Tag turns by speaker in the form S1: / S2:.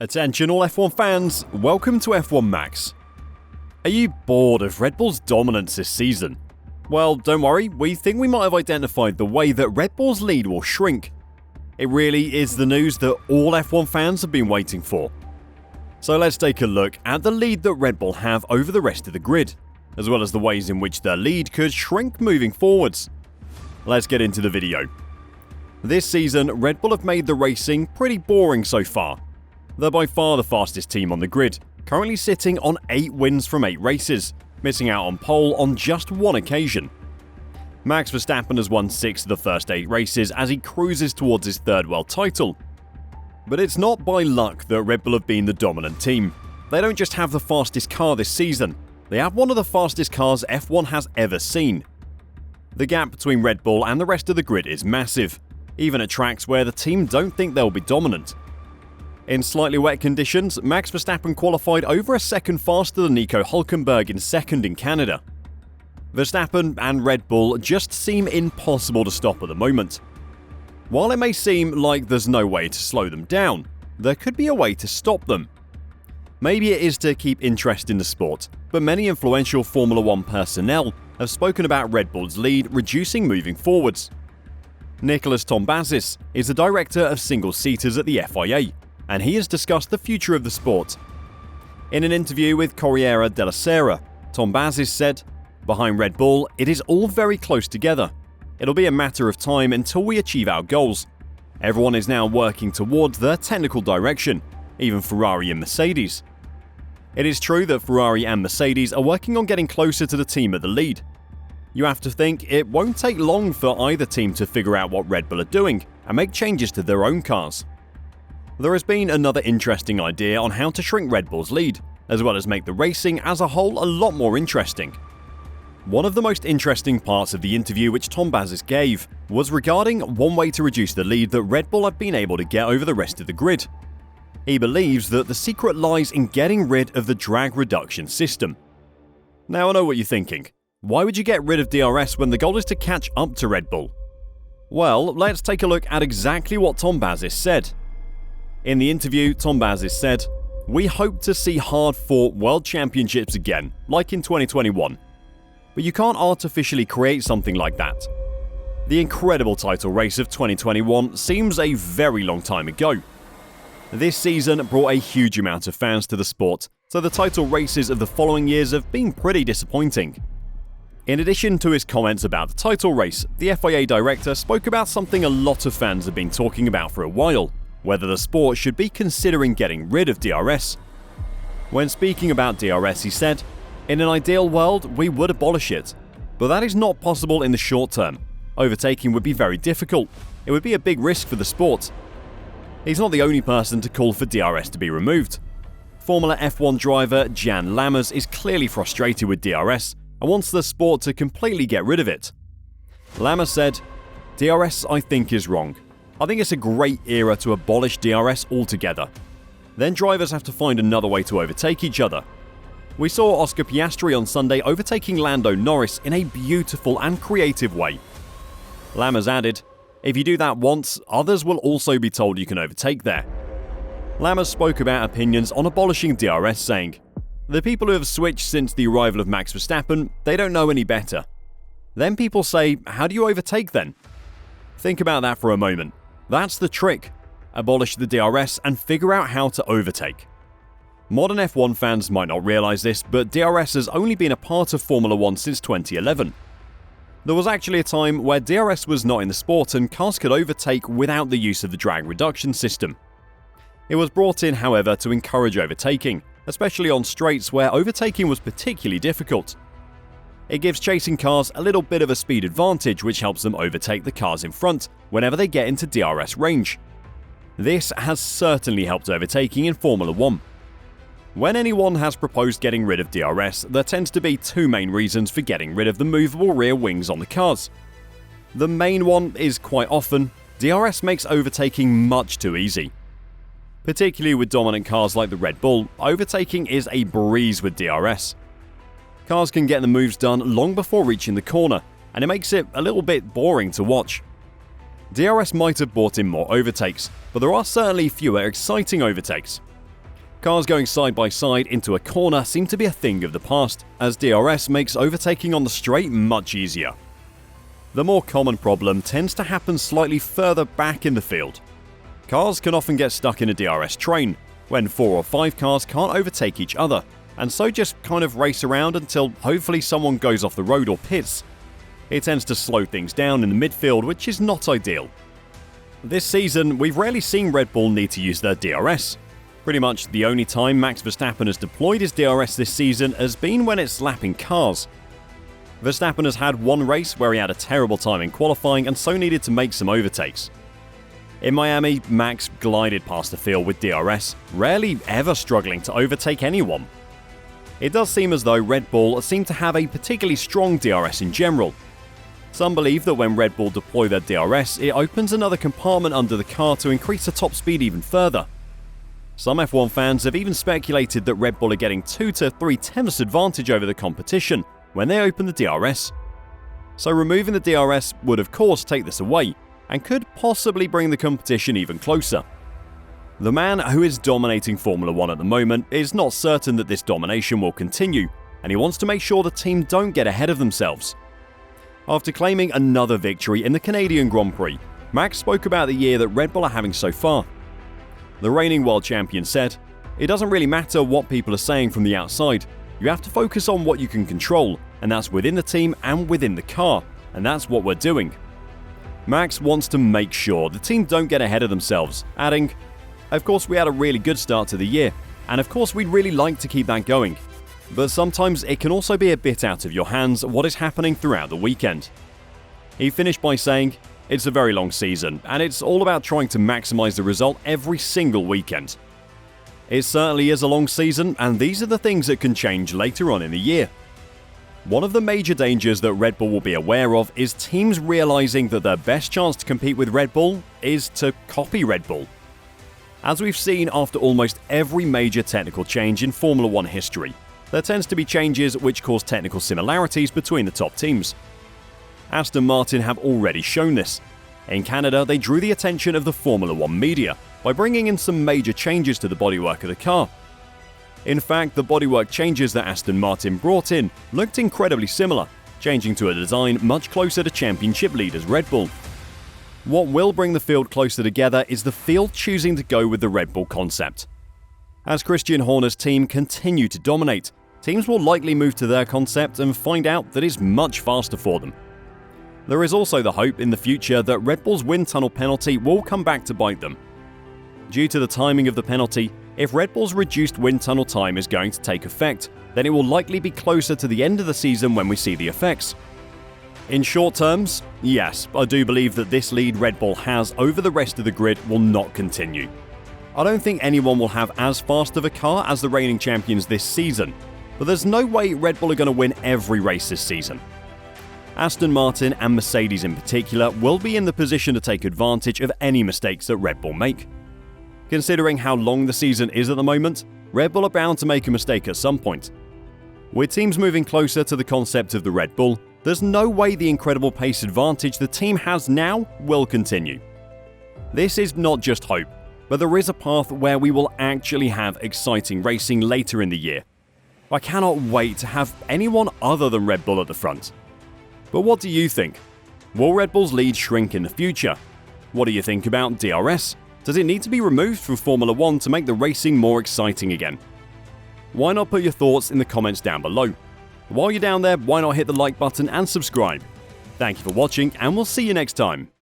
S1: Attention all F1 fans, welcome to F1 Max. Are you bored of Red Bull's dominance this season? Well, don't worry, we think we might have identified the way that Red Bull's lead will shrink. It really is the news that all F1 fans have been waiting for. So let's take a look at the lead that Red Bull have over the rest of the grid, as well as the ways in which their lead could shrink moving forwards. Let's get into the video. This season, Red Bull have made the racing pretty boring so far. They're by far the fastest team on the grid, currently sitting on 8 wins from 8 races, missing out on pole on just one occasion. Max Verstappen has won 6 of the first 8 races as he cruises towards his 3rd world title. But it's not by luck that Red Bull have been the dominant team. They don't just have the fastest car this season, they have one of the fastest cars F1 has ever seen. The gap between Red Bull and the rest of the grid is massive, even at tracks where the team don't think they'll be dominant. In slightly wet conditions, Max Verstappen qualified over a second faster than Nico Hülkenberg in 2nd in Canada. Verstappen and Red Bull just seem impossible to stop at the moment. While it may seem like there's no way to slow them down, there could be a way to stop them. Maybe it is to keep interest in the sport, but many influential Formula 1 personnel have spoken about Red Bull's lead reducing moving forwards. Nikolas Tombazis is the director of single-seaters at the FIA, and he has discussed the future of the sport. In an interview with Corriere della Sera, Tombazis said, "Behind Red Bull, it is all very close together. It'll be a matter of time until we achieve our goals. Everyone is now working towards their technical direction, even Ferrari and Mercedes. It is true that Ferrari and Mercedes are working on getting closer to the team at the lead. You have to think it won't take long for either team to figure out what Red Bull are doing and make changes to their own cars." There has been another interesting idea on how to shrink Red Bull's lead, as well as make the racing as a whole a lot more interesting. One of the most interesting parts of the interview which Tombazis gave was regarding one way to reduce the lead that Red Bull have been able to get over the rest of the grid. He believes that the secret lies in getting rid of the drag reduction system. Now I know what you're thinking. Why would you get rid of DRS when the goal is to catch up to Red Bull? Well, let's take a look at exactly what Tombazis said. In the interview, Tombazis said, "We hope to see hard-fought world championships again, like in 2021. But you can't artificially create something like that. The incredible title race of 2021 seems a very long time ago. This season brought a huge amount of fans to the sport, so the title races of the following years have been pretty disappointing." In addition to his comments about the title race, the FIA director spoke about something a lot of fans have been talking about for a while: whether the sport should be considering getting rid of DRS. When speaking about DRS, he said, "In an ideal world, we would abolish it. But that is not possible in the short term. Overtaking would be very difficult. It would be a big risk for the sport." He's not the only person to call for DRS to be removed. Formula F1 driver Jan Lammers is clearly frustrated with DRS and wants the sport to completely get rid of it. Lammers said, "DRS I think is wrong. I think it's a great era to abolish DRS altogether. Then drivers have to find another way to overtake each other. We saw Oscar Piastri on Sunday overtaking Lando Norris in a beautiful and creative way." Lammers added, "If you do that once, others will also be told you can overtake there." Lammers spoke about opinions on abolishing DRS, saying, "The people who have switched since the arrival of Max Verstappen, they don't know any better. Then people say, how do you overtake then? Think about that for a moment. That's the trick. Abolish the DRS and figure out how to overtake." Modern F1 fans might not realise this, but DRS has only been a part of Formula 1 since 2011. There was actually a time where DRS was not in the sport and cars could overtake without the use of the drag reduction system. It was brought in, however, to encourage overtaking, especially on straights where overtaking was particularly difficult. It gives chasing cars a little bit of a speed advantage, which helps them overtake the cars in front whenever they get into DRS range. This has certainly helped overtaking in Formula 1. When anyone has proposed getting rid of DRS, there tends to be 2 main reasons for getting rid of the movable rear wings on the cars. The main one is quite often, DRS makes overtaking much too easy. Particularly with dominant cars like the Red Bull, overtaking is a breeze with DRS. Cars can get the moves done long before reaching the corner, and it makes it a little bit boring to watch. DRS might have brought in more overtakes, but there are certainly fewer exciting overtakes. Cars going side by side into a corner seem to be a thing of the past, as DRS makes overtaking on the straight much easier. The more common problem tends to happen slightly further back in the field. Cars can often get stuck in a DRS train, when 4 or 5 cars can't overtake each other, and so just kind of race around until hopefully someone goes off the road or pits. It tends to slow things down in the midfield, which is not ideal. This season, we've rarely seen Red Bull need to use their DRS. Pretty much the only time Max Verstappen has deployed his DRS this season has been when it's lapping cars. Verstappen has had one race where he had a terrible time in qualifying and so needed to make some overtakes. In Miami, Max glided past the field with DRS, rarely ever struggling to overtake anyone. It does seem as though Red Bull seem to have a particularly strong DRS in general. Some believe that when Red Bull deploy their DRS, it opens another compartment under the car to increase the top speed even further. Some F1 fans have even speculated that Red Bull are getting 2 to 3 tenths advantage over the competition when they open the DRS. So removing the DRS would of course take this away, and could possibly bring the competition even closer. The man who is dominating Formula 1 at the moment is not certain that this domination will continue, and he wants to make sure the team don't get ahead of themselves. After claiming another victory in the Canadian Grand Prix, Max spoke about the year that Red Bull are having so far. The reigning world champion said, "It doesn't really matter what people are saying from the outside. You have to focus on what you can control, and that's within the team and within the car, and that's what we're doing." Max wants to make sure the team don't get ahead of themselves, adding, "Of course we had a really good start to the year, and of course we'd really like to keep that going. But sometimes it can also be a bit out of your hands what is happening throughout the weekend." He finished by saying, "It's a very long season, and it's all about trying to maximize the result every single weekend. It certainly is a long season, and these are the things that can change later on in the year." One of the major dangers that Red Bull will be aware of is teams realizing that their best chance to compete with Red Bull is to copy Red Bull. As we've seen after almost every major technical change in Formula 1 history, there tends to be changes which cause technical similarities between the top teams. Aston Martin have already shown this. In Canada, they drew the attention of the Formula 1 media by bringing in some major changes to the bodywork of the car. In fact, the bodywork changes that Aston Martin brought in looked incredibly similar, changing to a design much closer to championship leaders Red Bull. What will bring the field closer together is the field choosing to go with the Red Bull concept. As Christian Horner's team continue to dominate, teams will likely move to their concept and find out that it's much faster for them. There is also the hope in the future that Red Bull's wind tunnel penalty will come back to bite them. Due to the timing of the penalty, if Red Bull's reduced wind tunnel time is going to take effect, then it will likely be closer to the end of the season when we see the effects. In short terms, yes, I do believe that this lead Red Bull has over the rest of the grid will not continue. I don't think anyone will have as fast of a car as the reigning champions this season, but there's no way Red Bull are going to win every race this season. Aston Martin and Mercedes in particular will be in the position to take advantage of any mistakes that Red Bull make. Considering how long the season is at the moment, Red Bull are bound to make a mistake at some point. With teams moving closer to the concept of the Red Bull, there's no way the incredible pace advantage the team has now will continue. This is not just hope, but there is a path where we will actually have exciting racing later in the year. I cannot wait to have anyone other than Red Bull at the front. But what do you think? Will Red Bull's lead shrink in the future? What do you think about DRS? Does it need to be removed from Formula 1 to make the racing more exciting again? Why not put your thoughts in the comments down below? While you're down there, why not hit the like button and subscribe? Thank you for watching, and we'll see you next time.